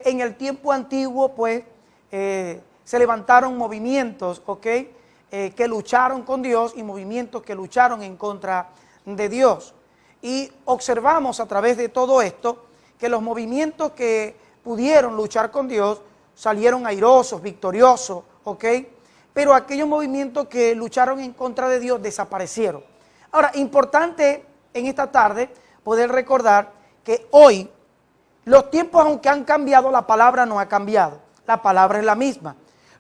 en el tiempo antiguo, pues, se levantaron movimientos, ¿ok? Que lucharon con Dios y movimientos que lucharon en contra de Dios. Y observamos a través de todo esto que los movimientos que pudieron luchar con Dios salieron airosos, victoriosos, ¿ok? Pero aquellos movimientos que lucharon en contra de Dios desaparecieron. Ahora, importante en esta tarde poder recordar que hoy los tiempos, aunque han cambiado, la palabra no ha cambiado. La palabra es la misma.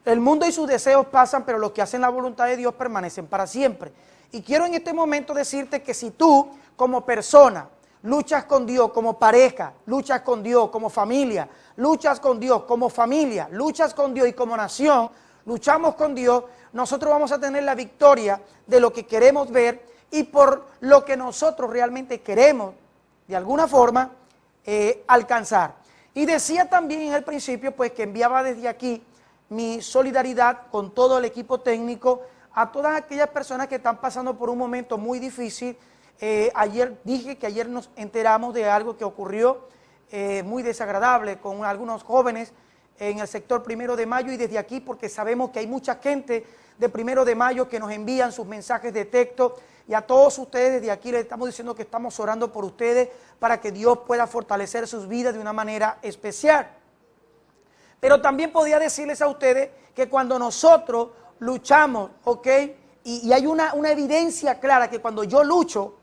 El mundo y sus deseos pasan, pero los que hacen la voluntad de Dios permanecen para siempre. Y quiero en este momento decirte que si tú, como persona, luchas con Dios como pareja, luchas con Dios como familia, luchas con Dios como familia, luchas con Dios y como nación, luchamos con Dios, nosotros vamos a tener la victoria de lo que queremos ver y por lo que nosotros realmente queremos, de alguna forma, alcanzar. Y decía también en el principio, pues, que enviaba desde aquí mi solidaridad con todo el equipo técnico a todas aquellas personas que están pasando por un momento muy difícil. Ayer dije que ayer nos enteramos de algo que ocurrió muy desagradable con algunos jóvenes en el sector 1 de Mayo, y desde aquí, porque sabemos que hay mucha gente de 1 de Mayo que nos envían sus mensajes de texto, y a todos ustedes desde aquí les estamos diciendo que estamos orando por ustedes para que Dios pueda fortalecer sus vidas de una manera especial. Pero también podía decirles a ustedes que cuando nosotros luchamos, ¿ok? Y hay una evidencia clara que cuando yo lucho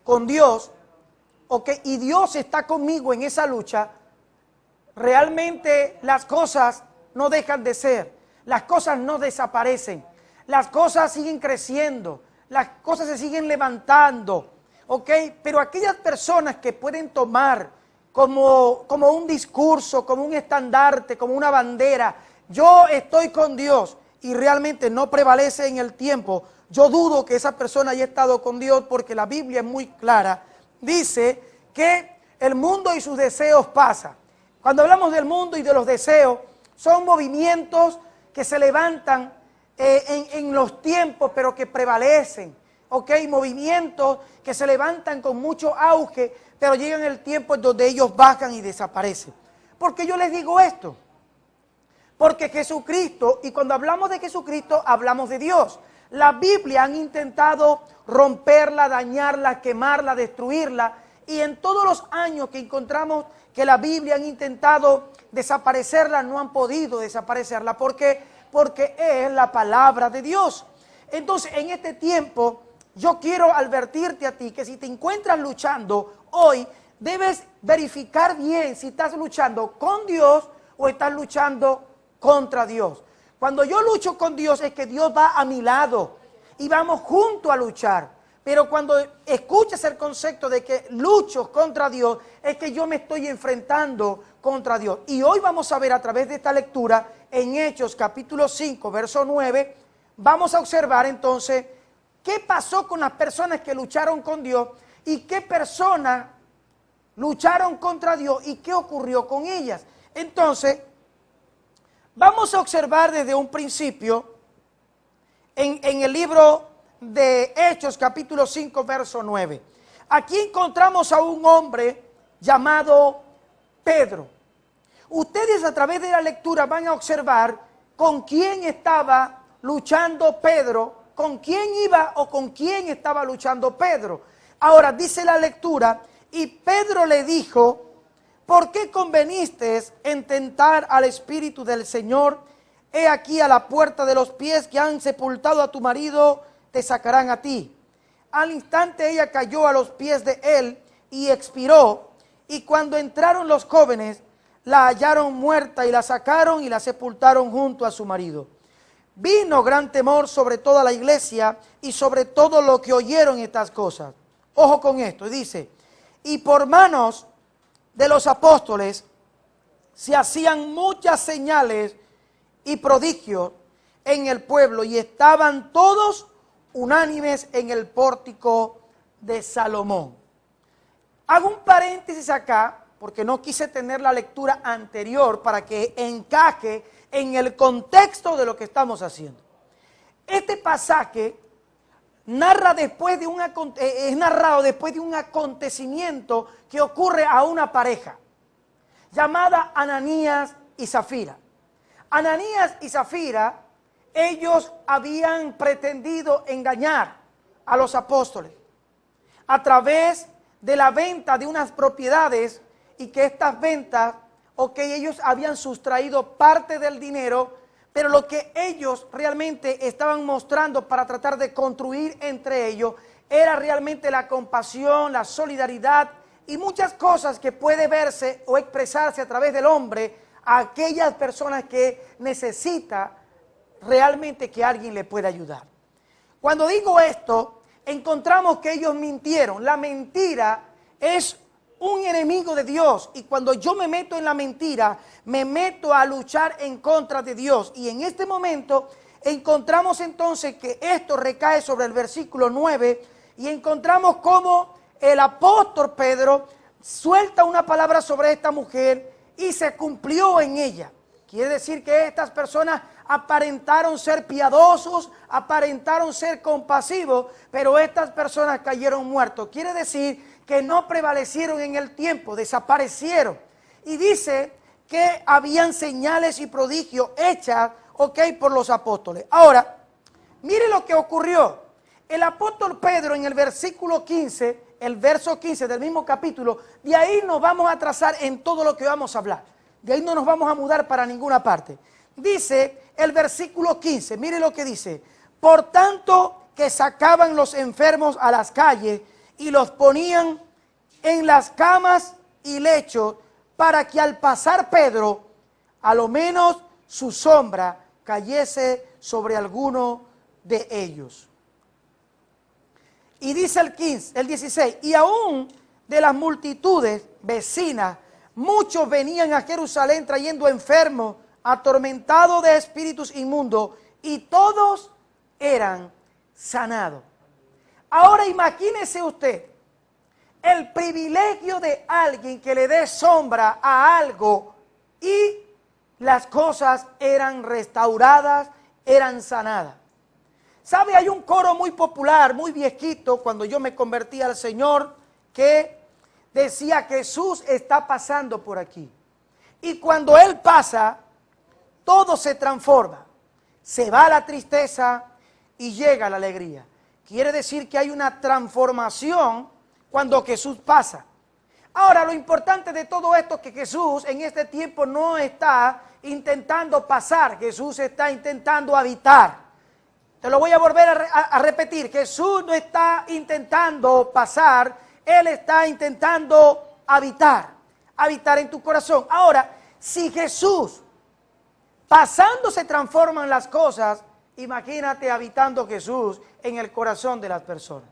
con Dios, ¿ok? Y Dios está conmigo en esa lucha, realmente las cosas no dejan de ser, las cosas no desaparecen, las cosas siguen creciendo, las cosas se siguen levantando, ¿ok? Pero aquellas personas que pueden tomar como un discurso, como un estandarte, como una bandera, yo estoy con Dios, y realmente no prevalece en el tiempo, yo dudo que esa persona haya estado con Dios, porque la Biblia es muy clara, dice que el mundo y sus deseos pasan. Cuando hablamos del mundo y de los deseos, son movimientos que se levantan en los tiempos, pero que prevalecen, ¿ok? Movimientos que se levantan con mucho auge, pero llegan el tiempo en donde ellos bajan y desaparecen. ¿Por qué yo les digo esto? Porque Jesucristo, y cuando hablamos de Jesucristo, hablamos de Dios. La Biblia han intentado romperla, dañarla, quemarla, destruirla, y en todos los años que encontramos que la Biblia han intentado desaparecerla, no han podido desaparecerla. ¿Por qué? Porque es la palabra de Dios. Entonces, en este tiempo, yo quiero advertirte a ti que si te encuentras luchando hoy, debes verificar bien si estás luchando con Dios o estás luchando contra Dios. Cuando yo lucho con Dios es que Dios va a mi lado y vamos juntos a luchar. Pero cuando escuchas el concepto de que lucho contra Dios, es que yo me estoy enfrentando contra Dios. Y hoy vamos a ver a través de esta lectura en Hechos capítulo 5, verso 9, vamos a observar entonces qué pasó con las personas que lucharon con Dios y qué personas lucharon contra Dios y qué ocurrió con ellas. Entonces, vamos a observar desde un principio en el libro de Hechos capítulo 5 verso 9. Aquí encontramos a un hombre llamado Pedro. Ustedes a través de la lectura van a observar con quién estaba luchando Pedro, con quién iba o con quién estaba luchando Pedro. Ahora dice la lectura, y Pedro le dijo: ¿por qué conveniste en tentar al Espíritu del Señor? He aquí a la puerta de los pies que han sepultado a tu marido, te sacarán a ti. Al instante ella cayó a los pies de él y expiró. Y cuando entraron los jóvenes, la hallaron muerta y la sacaron y la sepultaron junto a su marido. Vino gran temor sobre toda la iglesia y sobre todo lo que oyeron estas cosas. Ojo con esto, dice, y por manos de los apóstoles se hacían muchas señales y prodigios en el pueblo, y estaban todos unánimes en el pórtico de Salomón. Hago un paréntesis acá, porque no quise tener la lectura anterior para que encaje en el contexto de lo que estamos haciendo. Este pasaje narra después de es narrado después de un acontecimiento que ocurre a una pareja llamada Ananías y Zafira. Ananías y Zafira, ellos habían pretendido engañar a los apóstoles a través de la venta de unas propiedades, y que estas ventas, ellos habían sustraído parte del dinero, pero lo que ellos realmente estaban mostrando para tratar de construir entre ellos era realmente la compasión, la solidaridad y muchas cosas que puede verse o expresarse a través del hombre a aquellas personas que necesita realmente que alguien le pueda ayudar. Cuando digo esto, encontramos que ellos mintieron. La mentira es un enemigo de Dios, y cuando yo me meto en la mentira, me meto a luchar en contra de Dios. Y en este momento encontramos entonces que esto recae sobre el versículo 9, y encontramos cómo el apóstol Pedro suelta una palabra sobre esta mujer y se cumplió en ella. Quiere decir que estas personas aparentaron ser piadosos, aparentaron ser compasivos, pero estas personas cayeron muertos. Quiere decir que no prevalecieron en el tiempo, desaparecieron. Y dice que habían señales y prodigios hechas, por los apóstoles. Ahora, mire lo que ocurrió. El apóstol Pedro en el versículo 15, el verso 15 del mismo capítulo, de ahí nos vamos a trazar en todo lo que vamos a hablar. De ahí no nos vamos a mudar para ninguna parte. Dice el versículo 15, mire lo que dice: por tanto que sacaban los enfermos a las calles y los ponían en las camas y lechos, para que al pasar Pedro, a lo menos su sombra cayese sobre alguno de ellos. Y dice el 16, y aún de las multitudes vecinas, muchos venían a Jerusalén trayendo enfermos, atormentados de espíritus inmundos, y todos eran sanados. Ahora imagínese usted el privilegio de alguien que le dé sombra a algo y las cosas eran restauradas, eran sanadas. ¿Sabe? Hay un coro muy popular, muy viejito, cuando yo me convertí al Señor, que decía: Jesús está pasando por aquí. Y cuando Él pasa, todo se transforma. Se va la tristeza y llega la alegría. Quiere decir que hay una transformación cuando Jesús pasa. Ahora, lo importante de todo esto es que Jesús en este tiempo no está intentando pasar, Jesús está intentando habitar. Te lo voy a volver a repetir: Jesús no está intentando pasar, Él está intentando habitar en tu corazón. Ahora, si Jesús pasando se transforman las cosas, imagínate habitando Jesús en el corazón de las personas.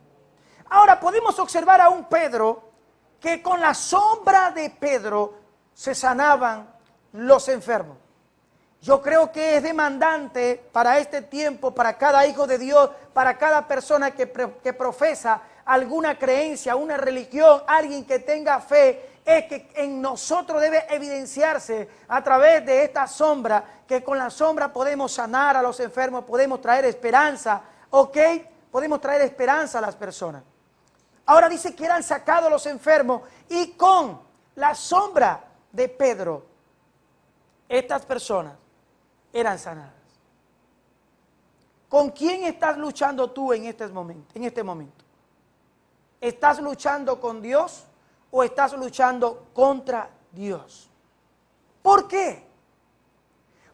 Ahora podemos observar a un Pedro que con la sombra de Pedro se sanaban los enfermos. Yo creo que es demandante para este tiempo, para cada hijo de Dios, para cada persona que profesa alguna creencia, una religión, alguien que tenga fe, es que en nosotros debe evidenciarse a través de esta sombra, que con la sombra podemos sanar a los enfermos, podemos traer esperanza, podemos traer esperanza a las personas. Ahora dice que eran sacados los enfermos, y con la sombra de Pedro, estas personas eran sanadas. ¿Con quién estás luchando tú en este momento? ¿Estás luchando con Dios o estás luchando contra Dios? ¿Por qué?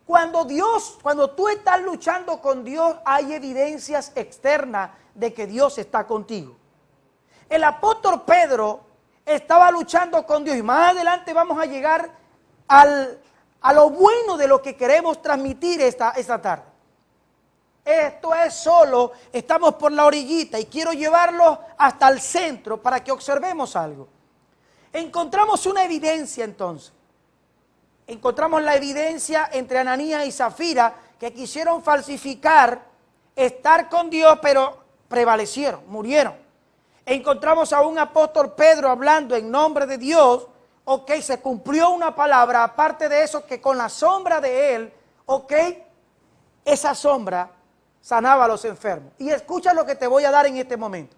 Cuando tú estás luchando con Dios, hay evidencias externas de que Dios está contigo. El apóstol Pedro estaba luchando con Dios, y más adelante vamos a llegar a lo bueno de lo que queremos transmitir esta tarde. Esto es solo, estamos por la orillita y quiero llevarlo hasta el centro para que observemos algo. Encontramos una evidencia entonces. Encontramos la evidencia entre Ananías y Zafira, que quisieron falsificar, estar con Dios, pero prevalecieron, murieron. Encontramos a un apóstol Pedro hablando en nombre de Dios. Se cumplió una palabra. Aparte de eso, que con la sombra de él, esa sombra sanaba a los enfermos. Y escucha lo que te voy a dar en este momento.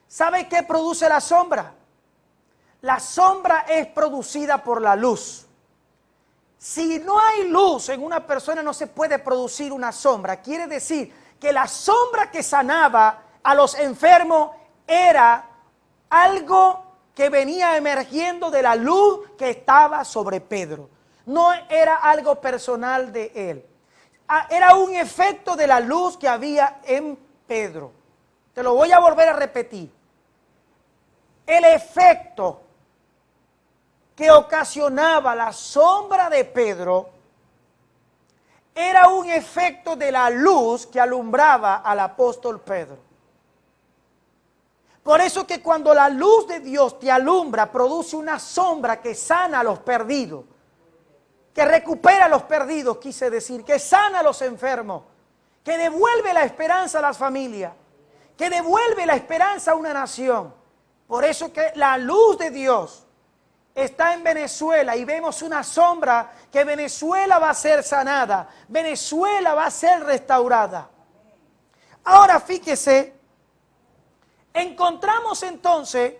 ¿Sabe qué produce la sombra? La sombra es producida por la luz. Si no hay luz en una persona no se puede producir una sombra. Quiere decir que la sombra que sanaba a los enfermos era algo que venía emergiendo de la luz que estaba sobre Pedro. No era algo personal de él. Era un efecto de la luz que había en Pedro. Te lo voy a volver a repetir. El efecto que ocasionaba la sombra de Pedro era un efecto de la luz que alumbraba al apóstol Pedro. Por eso que cuando la luz de Dios te alumbra, produce una sombra que sana a los perdidos, que recupera a los perdidos, quise decir, que sana a los enfermos, que devuelve la esperanza a las familias, que devuelve la esperanza a una nación. Por eso que la luz de Dios está en Venezuela y vemos una sombra que Venezuela va a ser sanada, Venezuela va a ser restaurada. Ahora fíjese, encontramos entonces,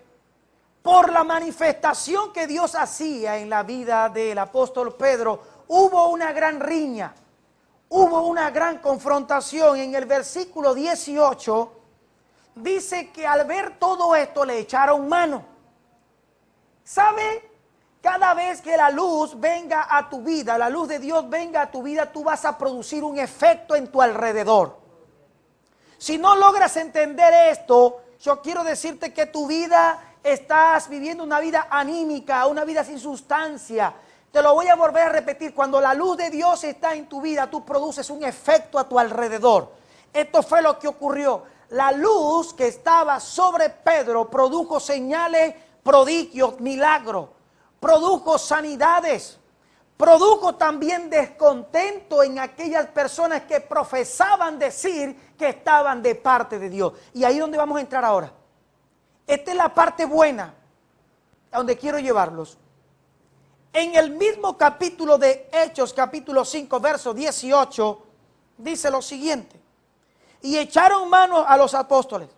por la manifestación que Dios hacía en la vida del apóstol Pedro, hubo una gran riña, hubo una gran confrontación. En el versículo 18 dice que al ver todo esto le echaron mano. ¿Sabe? Cada vez que la luz venga a tu vida, la luz de Dios venga a tu vida, tú vas a producir un efecto en tu alrededor. Si no logras entender esto, yo quiero decirte que tu vida estás viviendo una vida anímica, una vida sin sustancia. Te lo voy a volver a repetir. Cuando la luz de Dios está en tu vida, tú produces un efecto a tu alrededor. Esto fue lo que ocurrió. La luz que estaba sobre Pedro produjo señales, prodigios, milagros, produjo sanidades, produjo también descontento en aquellas personas que profesaban decir que estaban de parte de Dios. Y ahí es donde vamos a entrar ahora. Esta es la parte buena, a donde quiero llevarlos. En el mismo capítulo de Hechos, capítulo 5, verso 18, dice lo siguiente: y echaron mano a los apóstoles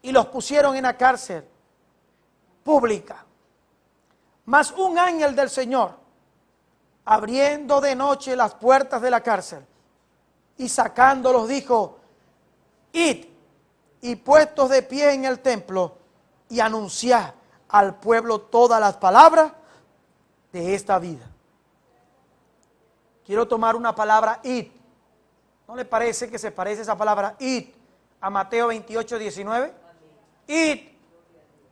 y los pusieron en la cárcel pública. Mas un ángel del Señor, abriendo de noche las puertas de la cárcel y sacándolos, dijo: id, y puestos de pie en el templo, y anunciad al pueblo todas las palabras de esta vida. Quiero tomar una palabra, id. ¿No le parece que se parece esa palabra id a Mateo 28, 19? Id.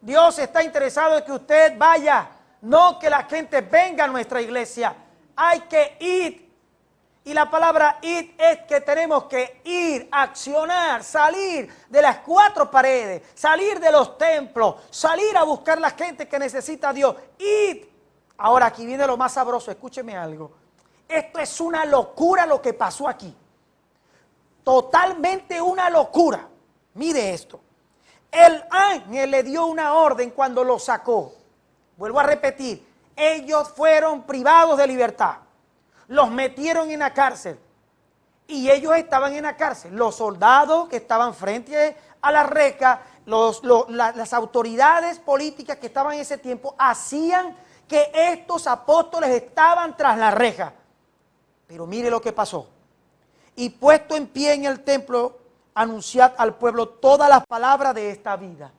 Dios está interesado en que usted vaya, no que la gente venga a nuestra iglesia. Hay que ir. Y la palabra ir es que tenemos que ir, accionar, salir de las cuatro paredes, salir de los templos, salir a buscar la gente que necesita a Dios. Ir. Ahora aquí viene lo más sabroso, escúcheme algo. Esto es una locura lo que pasó aquí. Totalmente una locura. Mire esto. El ángel le dio una orden cuando lo sacó. Vuelvo a repetir, ellos fueron privados de libertad. Los metieron en la cárcel. Y ellos estaban en la cárcel. Los soldados que estaban frente a la reja, las autoridades políticas que estaban en ese tiempo, hacían que estos apóstoles estaban tras la reja. Pero mire lo que pasó. Y puesto en pie en el templo, anunciad al pueblo todas las palabras de esta vida.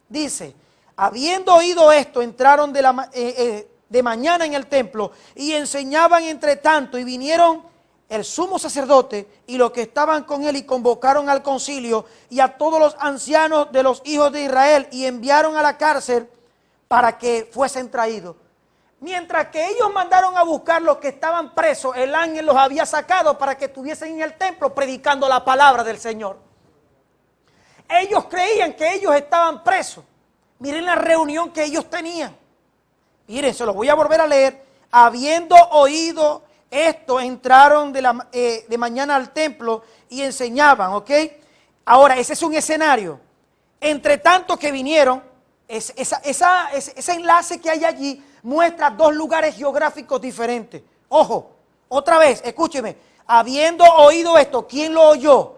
Dice, habiendo oído esto, entraron de mañana en el templo y enseñaban entre tanto, y vinieron el sumo sacerdote y los que estaban con él y convocaron al concilio y a todos los ancianos de los hijos de Israel y enviaron a la cárcel para que fuesen traídos. Mientras que ellos mandaron a buscar los que estaban presos, el ángel los había sacado para que estuviesen en el templo predicando la palabra del Señor. Ellos creían que ellos estaban presos. Miren la reunión que ellos tenían. Miren, se los voy a volver a leer. Habiendo oído esto, entraron de mañana al templo y enseñaban, ¿ok? Ahora, ese es un escenario. Entre tanto que vinieron, ese enlace que hay allí muestra dos lugares geográficos diferentes. Ojo, otra vez, escúcheme. Habiendo oído esto, ¿quién lo oyó?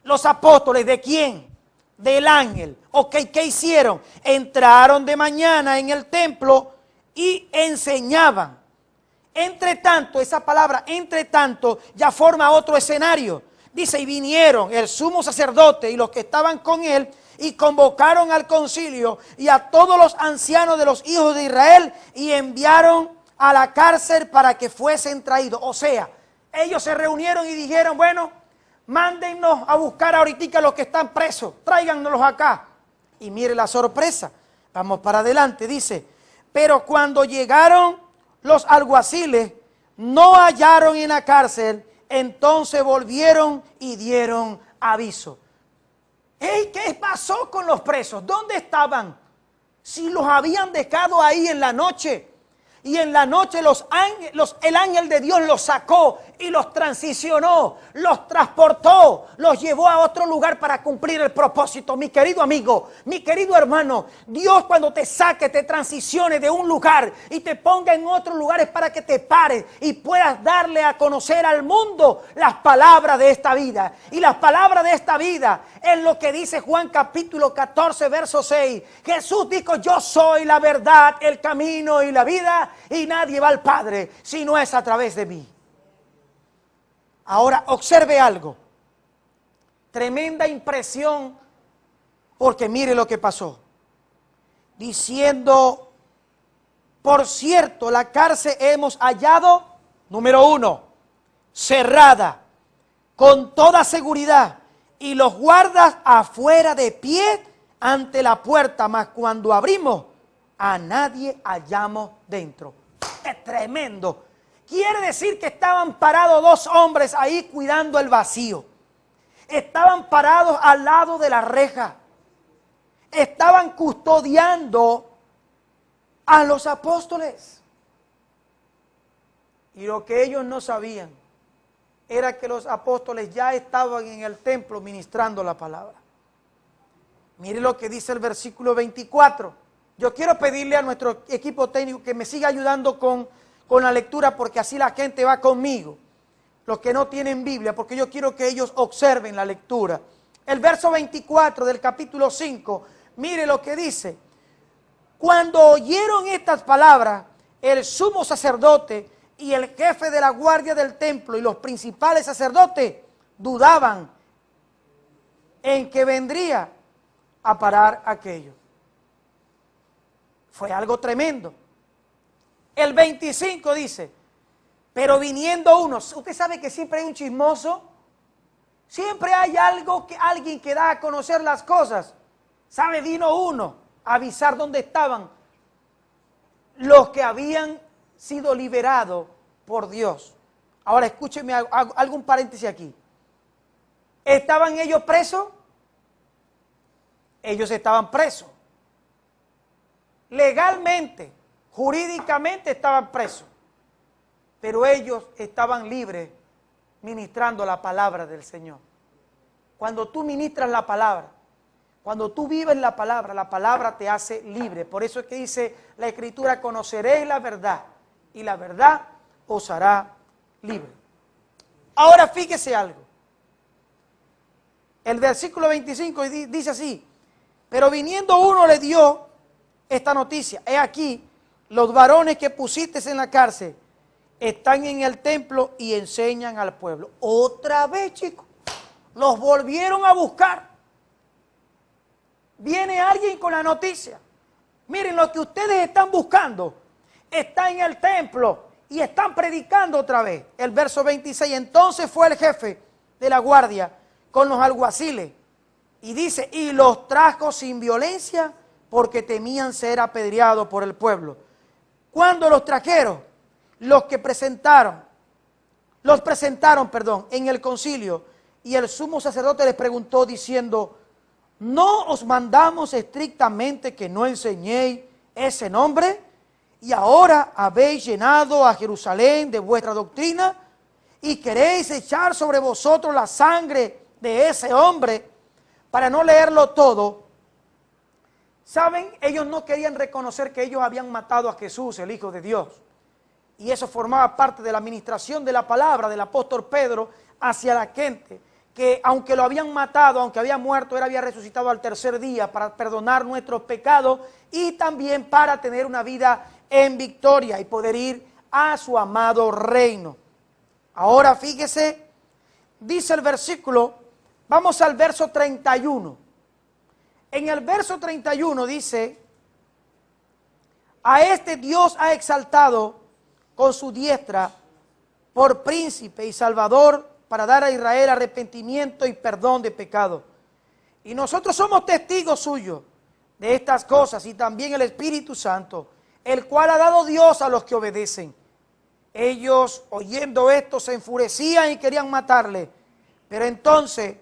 Los apóstoles. ¿De quién? Del ángel. Ok, ¿qué hicieron? Entraron de mañana en el templo y enseñaban. Entre tanto, esa palabra entre tanto ya forma otro escenario. Dice, y vinieron el sumo sacerdote y los que estaban con él y convocaron al concilio y a todos los ancianos de los hijos de Israel y enviaron a la cárcel para que fuesen traídos. O sea, ellos se reunieron y dijeron, bueno, mándennos a buscar ahorita los que están presos, tráigannos acá. Y mire la sorpresa, vamos para adelante, dice, pero cuando llegaron los alguaciles, no hallaron en la cárcel, entonces volvieron y dieron aviso. Hey, ¿qué pasó con los presos? ¿Dónde estaban? Si los habían dejado ahí en la noche. Y en la noche el ángel de Dios los sacó y los transicionó, los transportó, los llevó a otro lugar para cumplir el propósito. Mi querido amigo, mi querido hermano, Dios cuando te saque, te transicione de un lugar y te ponga en otros lugares para que te pares y puedas darle a conocer al mundo las palabras de esta vida. Y las palabras de esta vida es lo que dice Juan capítulo 14, verso 6. Jesús dijo, yo soy la verdad, el camino y la vida. Y nadie va al Padre si no es a través de mí. Ahora observe algo. Tremenda impresión, porque mire lo que pasó. Diciendo, por cierto, la cárcel hemos hallado, número 1, cerrada, con toda seguridad, y los guardas afuera de pie ante la puerta, mas cuando abrimos, a nadie hallamos dentro. ¡Es tremendo! Quiere decir que estaban parados dos hombres ahí cuidando el vacío. Estaban parados al lado de la reja. Estaban custodiando a los apóstoles. Y lo que ellos no sabían era que los apóstoles ya estaban en el templo ministrando la palabra. Mire lo que dice el versículo 24. Yo quiero pedirle a nuestro equipo técnico que me siga ayudando con la lectura, porque así la gente va conmigo. Los que no tienen Biblia, porque yo quiero que ellos observen la lectura. El verso 24 del capítulo 5, mire lo que dice. Cuando oyeron estas palabras, el sumo sacerdote y el jefe de la guardia del templo y los principales sacerdotes dudaban en que vendría a parar aquello. Fue algo tremendo. El 25 dice, pero viniendo uno, usted sabe que siempre hay un chismoso, siempre hay alguien que da a conocer las cosas. ¿Sabe? Vino uno a avisar dónde estaban los que habían sido liberados por Dios. Ahora escúcheme algún paréntesis aquí. ¿Estaban ellos presos? Ellos estaban presos. Legalmente, jurídicamente estaban presos, pero ellos estaban libres ministrando la palabra del Señor. Cuando tú ministras la palabra, cuando tú vives la palabra te hace libre. Por eso es que dice la Escritura, conoceréis la verdad y la verdad os hará libre. Ahora fíjese algo. El versículo 25 dice así, pero viniendo uno le dio esta noticia, he aquí, los varones que pusiste en la cárcel están en el templo y enseñan al pueblo. Otra vez, chicos, los volvieron a buscar. Viene alguien con la noticia. Miren, lo que ustedes están buscando está en el templo y están predicando otra vez. El verso 26, entonces fue el jefe de la guardia con los alguaciles y dice, y los trajo sin violencia porque temían ser apedreados por el pueblo. Cuando los trajeron, los presentaron en el concilio, y el sumo sacerdote les preguntó diciendo, ¿no os mandamos estrictamente que no enseñéis ese nombre? Y ahora habéis llenado a Jerusalén de vuestra doctrina y queréis echar sobre vosotros la sangre de ese hombre. Para no leerlo todo, ¿saben? Ellos no querían reconocer que ellos habían matado a Jesús, el Hijo de Dios. Y eso formaba parte de la administración de la palabra del apóstol Pedro hacia la gente. Que aunque lo habían matado, aunque había muerto, él había resucitado al tercer día para perdonar nuestros pecados y también para tener una vida en victoria y poder ir a su amado reino. Ahora fíjese, dice el versículo, vamos al verso 31. En el verso 31 dice, a este Dios ha exaltado con su diestra por príncipe y salvador para dar a Israel arrepentimiento y perdón de pecado. Y nosotros somos testigos suyos de estas cosas y también el Espíritu Santo, el cual ha dado Dios a los que obedecen. Ellos, oyendo esto, se enfurecían y querían matarle. Pero entonces,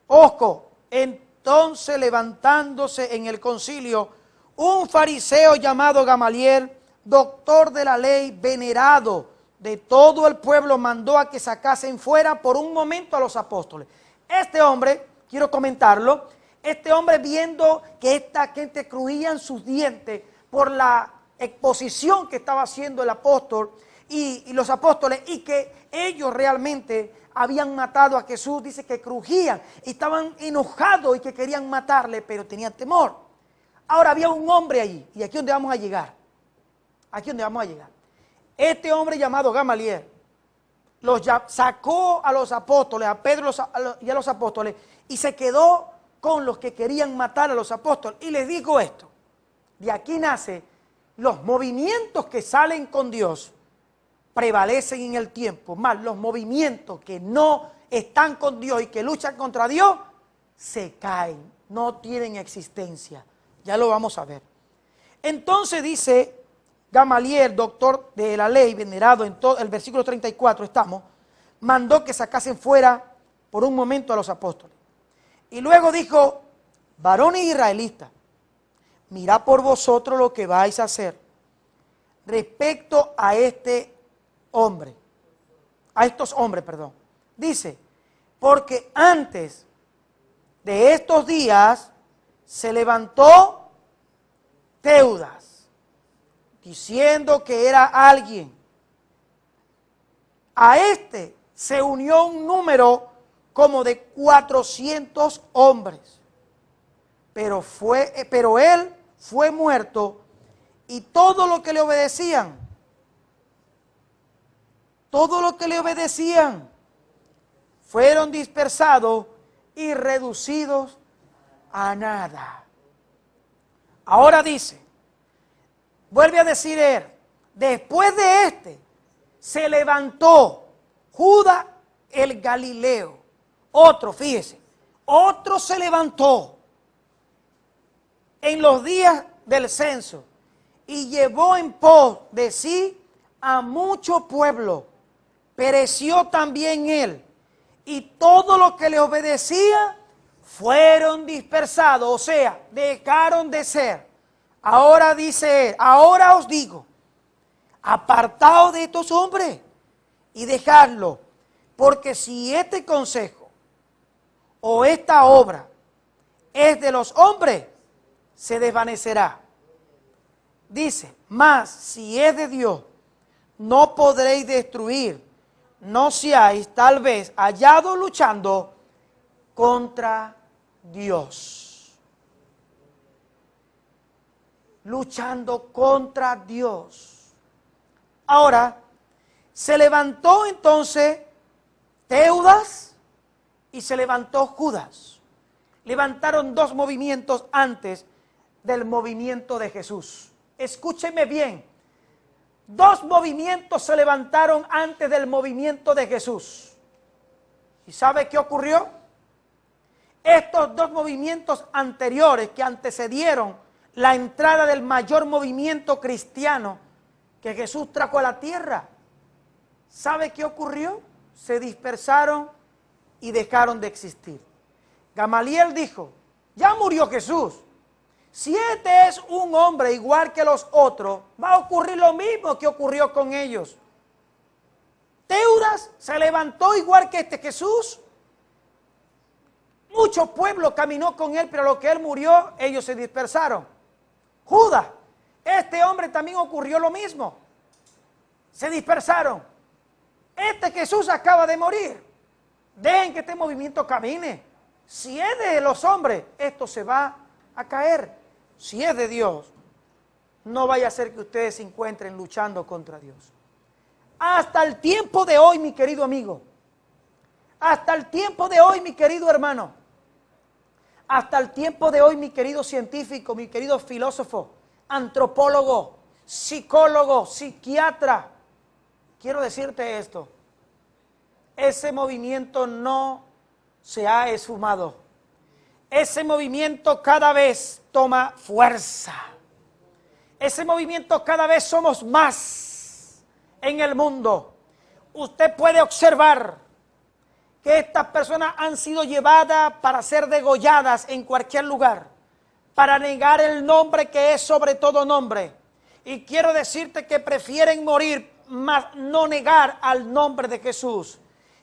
ojo, entonces levantándose en el concilio, un fariseo llamado Gamaliel, doctor de la ley, venerado de todo el pueblo, mandó a que sacasen fuera por un momento a los apóstoles. Este hombre, quiero comentarlo, este hombre viendo que esta gente crujían sus dientes por la exposición que estaba haciendo el apóstol y los apóstoles, y que ellos realmente habían matado a Jesús, dice que crujían y estaban enojados y que querían matarle, pero tenían temor. Ahora había un hombre allí, y aquí es donde vamos a llegar, aquí es donde vamos a llegar. Este hombre llamado Gamaliel sacó a los apóstoles, a Pedro y a los apóstoles, y se quedó con los que querían matar a los apóstoles. Y les digo esto, de aquí nace los movimientos que salen con Dios, prevalecen en el tiempo, más los movimientos que no están con Dios y que luchan contra Dios, se caen, no tienen existencia. Ya lo vamos a ver. Entonces dice Gamaliel, doctor de la ley, venerado en todo el versículo 34 estamos, mandó que sacasen fuera por un momento a los apóstoles. Y luego dijo, varones israelitas, mirad por vosotros lo que vais a hacer respecto a estos hombres. Dice, porque antes de estos días se levantó Teudas, diciendo que era alguien. A este se unió un número como de 400 hombres, pero él fue muerto y todo lo que le obedecían, fueron dispersados y reducidos a nada. Ahora dice, vuelve a decir él, después de este se levantó Judas el Galileo. Otro, fíjese, otro se levantó en los días del censo y llevó en pos de sí a mucho pueblo. Pereció también él, y todo lo que le obedecía fueron dispersados, o sea, dejaron de ser. Ahora dice él, ahora os digo, apartaos de estos hombres y dejadlo, porque si este consejo o esta obra es de los hombres, se desvanecerá. Dice, mas si es de Dios, no podréis destruir, no seáis tal vez hallados luchando contra Dios. Luchando contra Dios. Ahora, se levantó entonces Teudas y se levantó Judas. Levantaron dos movimientos antes del movimiento de Jesús. Escúcheme bien. Dos movimientos se levantaron antes del movimiento de Jesús. ¿Y sabe qué ocurrió? Estos dos movimientos anteriores que antecedieron la entrada del mayor movimiento cristiano que Jesús trajo a la tierra, ¿sabe qué ocurrió? Se dispersaron y dejaron de existir. Gamaliel dijo, ya murió Jesús. Si este es un hombre igual que los otros, va a ocurrir lo mismo que ocurrió con ellos. Teudas se levantó igual que este Jesús. Mucho pueblo caminó con él, pero a lo que él murió, ellos se dispersaron. Judas, este hombre también ocurrió lo mismo. Se dispersaron. Este Jesús acaba de morir. Dejen que este movimiento camine. Si es de los hombres, esto se va a caer. Si es de Dios, no vaya a ser que ustedes se encuentren luchando contra Dios. Hasta el tiempo de hoy, mi querido amigo, hasta el tiempo de hoy, mi querido hermano, hasta el tiempo de hoy, mi querido científico, mi querido filósofo, antropólogo, psicólogo, psiquiatra, quiero decirte esto, ese movimiento no se ha esfumado. Ese movimiento cada vez toma fuerza. Ese movimiento cada vez somos más en el mundo. Usted puede observar que estas personas han sido llevadas para ser degolladas en cualquier lugar, para negar el nombre que es sobre todo nombre. Y quiero decirte que prefieren morir, mas no negar al nombre de Jesús.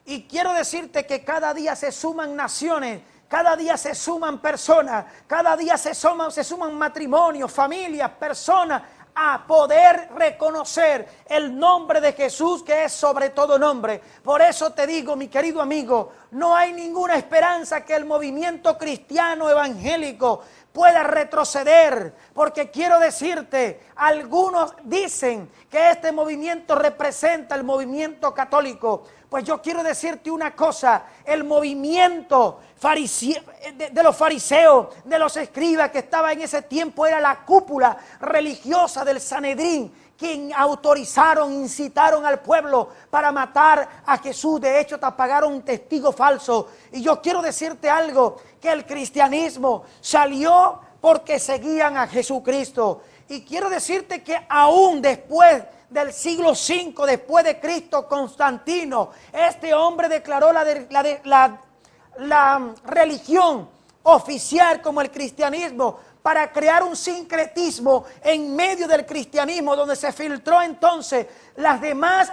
Y quiero decirte que cada día se suman naciones, cada día se suman personas, cada día se suman matrimonios, familias, personas a poder reconocer el nombre de Jesús que es sobre todo nombre. Por eso te digo, mi querido amigo, no hay ninguna esperanza que el movimiento cristiano evangélico pueda retroceder, porque quiero decirte, algunos dicen que este movimiento representa el movimiento católico. Pues yo quiero decirte una cosa, el movimiento de los fariseos, de los escribas que estaba en ese tiempo, era la cúpula religiosa del Sanedrín, quien autorizaron, incitaron al pueblo para matar a Jesús. De hecho, te apagaron un testigo falso. Y yo quiero decirte algo, que el cristianismo salió porque seguían a Jesucristo. Y quiero decirte que aún después del siglo V, después de Cristo, Constantino, este hombre declaró la religión oficial como el cristianismo, para crear un sincretismo en medio del cristianismo, donde se filtró entonces las demás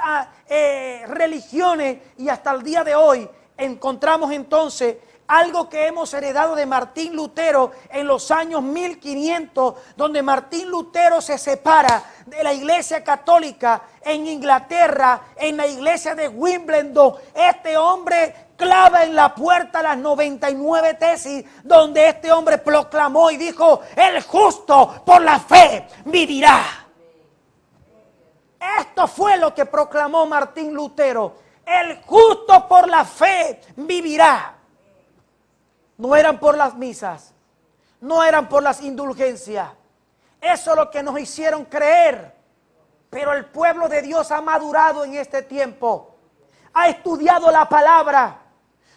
religiones, y hasta el día de hoy encontramos entonces algo que hemos heredado de Martín Lutero en los años 1500, donde Martín Lutero se separa de la iglesia católica en Inglaterra, en la iglesia de Wimbledon. Este hombre clava en la puerta las 99 tesis, donde este hombre proclamó y dijo: el justo por la fe vivirá. Esto fue lo que proclamó Martín Lutero: el justo por la fe vivirá. No eran por las misas, no eran por las indulgencias. Eso es lo que nos hicieron creer. Pero el pueblo de Dios ha madurado en este tiempo, ha estudiado la palabra.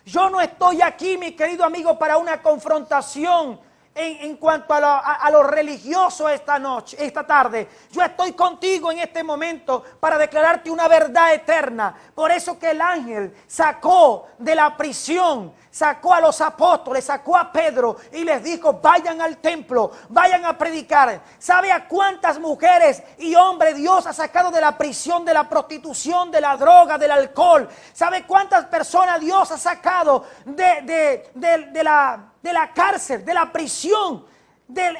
Yo no estoy aquí, mi querido amigo, para una confrontación en cuanto a lo religioso esta tarde. Yo estoy contigo en este momento para declararte una verdad eterna. Por eso que el ángel sacó de la prisión, sacó a los apóstoles, sacó a Pedro y les dijo: vayan al templo, vayan a predicar. ¿Sabe a cuántas mujeres y hombres Dios ha sacado de la prisión, de la prostitución, de la droga, del alcohol? ¿Sabe cuántas personas Dios ha sacado de la cárcel, de la prisión,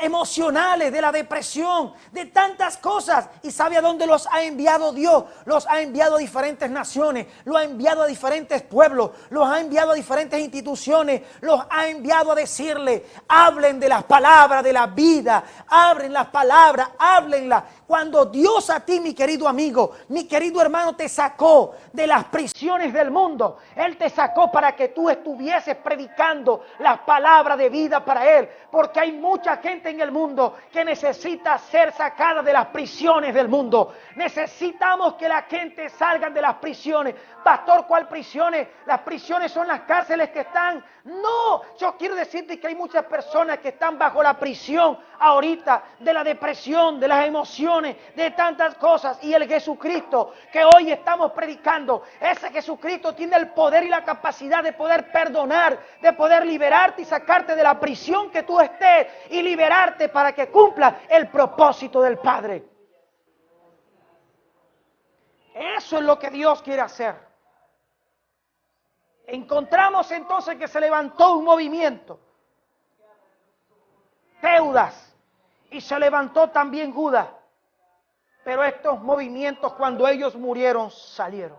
emocionales, de la depresión, de tantas cosas? ¿Y sabe a dónde los ha enviado Dios? Los ha enviado a diferentes naciones, los ha enviado a diferentes pueblos, los ha enviado a diferentes instituciones, los ha enviado a decirle: hablen de las palabras de la vida, abren las palabras, háblenlas. Cuando Dios a ti, mi querido amigo, mi querido hermano, te sacó de las prisiones del mundo, Él te sacó para que tú estuvieses predicando las palabras de vida para Él, porque hay mucha gente en el mundo que necesita ser sacada de las prisiones del mundo. Necesitamos que la gente salga de las prisiones. Pastor, ¿cuál prisiones? Las prisiones son las cárceles que están. No, yo quiero decirte que hay muchas personas que están bajo la prisión ahorita de la depresión, de las emociones, de tantas cosas. Y el Jesucristo que hoy estamos predicando, ese Jesucristo tiene el poder y la capacidad de poder perdonar, de poder liberarte y sacarte de la prisión que tú estés y liberarte para que cumpla el propósito del Padre. Eso es lo que Dios quiere hacer. Encontramos entonces que se levantó un movimiento, Teudas, y se levantó también Judas. Pero estos movimientos, cuando ellos murieron, salieron.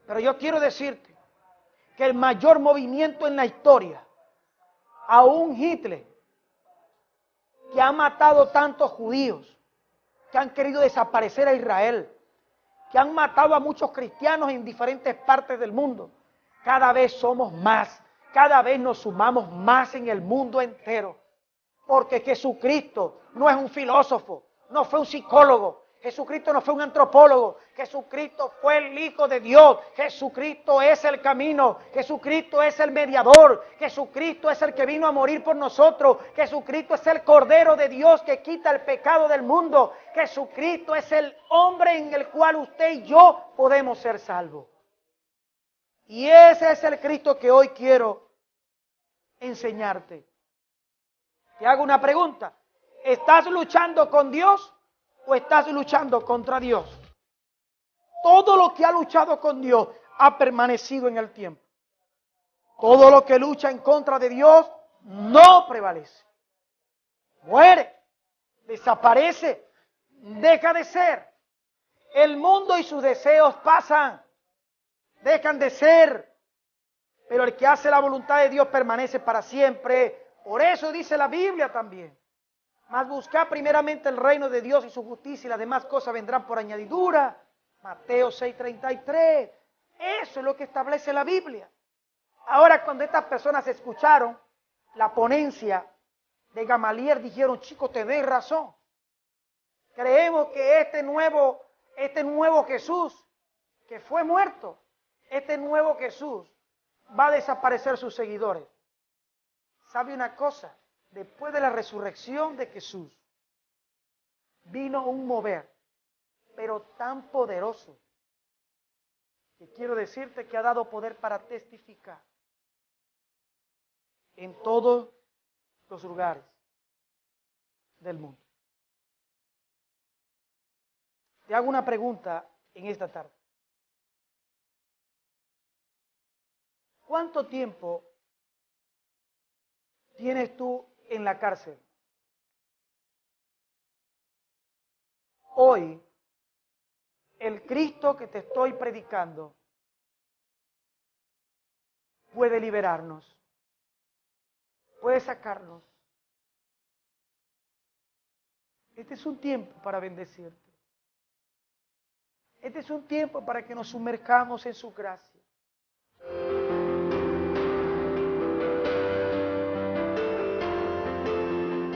Pero yo quiero decirte que el mayor movimiento en la historia, aún Hitler, que ha matado tantos judíos, que han querido desaparecer a Israel, que han matado a muchos cristianos en diferentes partes del mundo. Cada vez somos más, cada vez nos sumamos más en el mundo entero. Porque Jesucristo no es un filósofo, no fue un psicólogo, Jesucristo no fue un antropólogo, Jesucristo fue el Hijo de Dios, Jesucristo es el camino, Jesucristo es el mediador, Jesucristo es el que vino a morir por nosotros, Jesucristo es el Cordero de Dios que quita el pecado del mundo, Jesucristo es el hombre en el cual usted y yo podemos ser salvos. Y ese es el Cristo que hoy quiero enseñarte. Te hago una pregunta. ¿Estás luchando con Dios o estás luchando contra Dios? Todo lo que ha luchado con Dios ha permanecido en el tiempo. Todo lo que lucha en contra de Dios no prevalece. Muere, desaparece, deja de ser. El mundo y sus deseos pasan, dejan de ser. Pero el que hace la voluntad de Dios permanece para siempre. Por eso dice la Biblia también. Mas buscad primeramente el reino de Dios y su justicia y las demás cosas vendrán por añadidura. Mateo 6:33. Eso es lo que establece la Biblia. Ahora, cuando estas personas escucharon la ponencia de Gamaliel, dijeron: chicos, tenéis razón. Creemos que este nuevo Jesús, que fue muerto, este nuevo Jesús va a desaparecer sus seguidores. ¿Sabe una cosa? Después de la resurrección de Jesús, vino un mover, pero tan poderoso, que quiero decirte que ha dado poder para testificar en todos los lugares del mundo. Te hago una pregunta en esta tarde. ¿Cuánto tiempo tienes tú en la cárcel? Hoy, el Cristo que te estoy predicando puede liberarnos, puede sacarnos. Este es un tiempo para bendecirte. Este es un tiempo para que nos sumerjamos en su gracia.